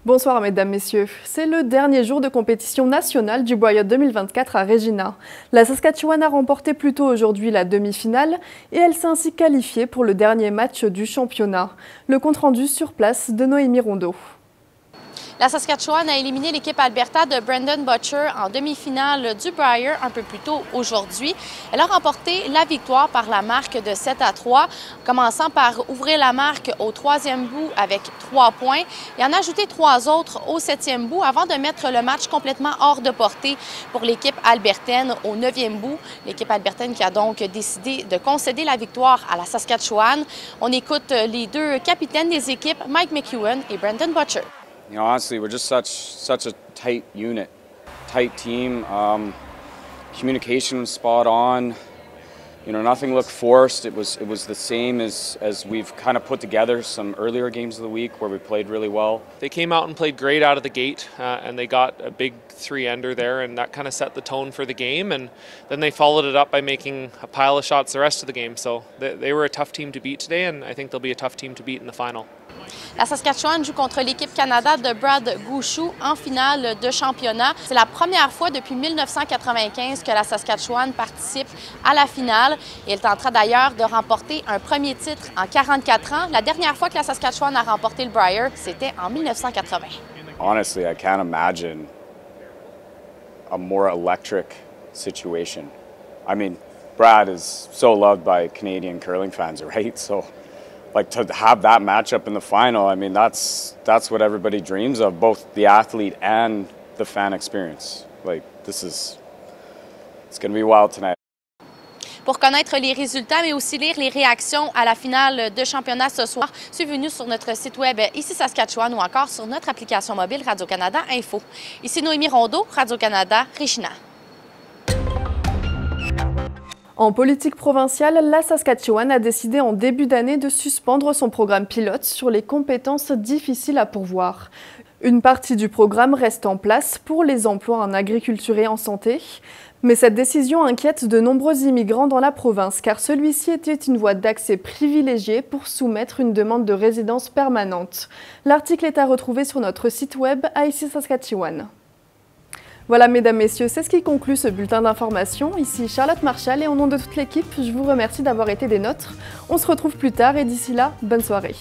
Bonsoir mesdames, messieurs. C'est le dernier jour de compétition nationale du Brier 2024 à Regina. La Saskatchewan a remporté plus tôt aujourd'hui la demi-finale et elle s'est ainsi qualifiée pour le dernier match du championnat. Le compte-rendu sur place de Noémie Rondeau. La Saskatchewan a éliminé l'équipe Alberta de Brendan Butcher en demi-finale du Brier un peu plus tôt aujourd'hui. Elle a remporté la victoire par la marque de 7-3, commençant par ouvrir la marque au 3e bout avec 3 points et en ajouter 3 autres au 7e bout avant de mettre le match complètement hors de portée pour l'équipe albertaine au 9e bout. L'équipe albertaine qui a donc décidé de concéder la victoire à la Saskatchewan. On écoute les deux capitaines des équipes, Mike McEwen et Brendan Butcher. You know, honestly, we're just such a tight unit, tight team. Communication was spot on. You know, nothing looked forced. It was the same as we've kind of put together some earlier games of the week where we played really well. They came out and played great out of the gate, and they got a big 3-ender there, and that kind of set the tone for the game. And then they followed it up by making a pile of shots the rest of the game. So they were a tough team to beat today, and I think they'll be a tough team to beat in the final. La Saskatchewan joue contre l'équipe Canada de Brad Gushue en finale de championnat. C'est la première fois depuis 1995 que la Saskatchewan participe à la finale et elle tentera d'ailleurs de remporter un premier titre en 44 ans. La dernière fois que la Saskatchewan a remporté le Brier, c'était en 1980. Honestly, I can't imagine a more electric situation. I mean, Brad is so loved by Canadian curling fans, right? So, like, to have that matchup in the final, I mean, that's what everybody dreams of, both the athlete and the fan experience. Like, it's going to be wild tonight. Pour connaître les résultats, mais aussi lire les réactions à la finale de championnat ce soir, suivez-nous sur notre site web Ici Saskatchewan ou encore sur notre application mobile Radio-Canada Info. Ici Noémie Rondeau, Radio-Canada, Regina. En politique provinciale, la Saskatchewan a décidé en début d'année de suspendre son programme pilote sur les compétences difficiles à pourvoir. Une partie du programme reste en place pour les emplois en agriculture et en santé, mais cette décision inquiète de nombreux immigrants dans la province car celui-ci était une voie d'accès privilégiée pour soumettre une demande de résidence permanente. L'article est à retrouver sur notre site web à Ici Saskatchewan. Voilà, mesdames, messieurs, c'est ce qui conclut ce bulletin d'information. Ici Charlotte Marchal et au nom de toute l'équipe, je vous remercie d'avoir été des nôtres. On se retrouve plus tard et d'ici là, bonne soirée.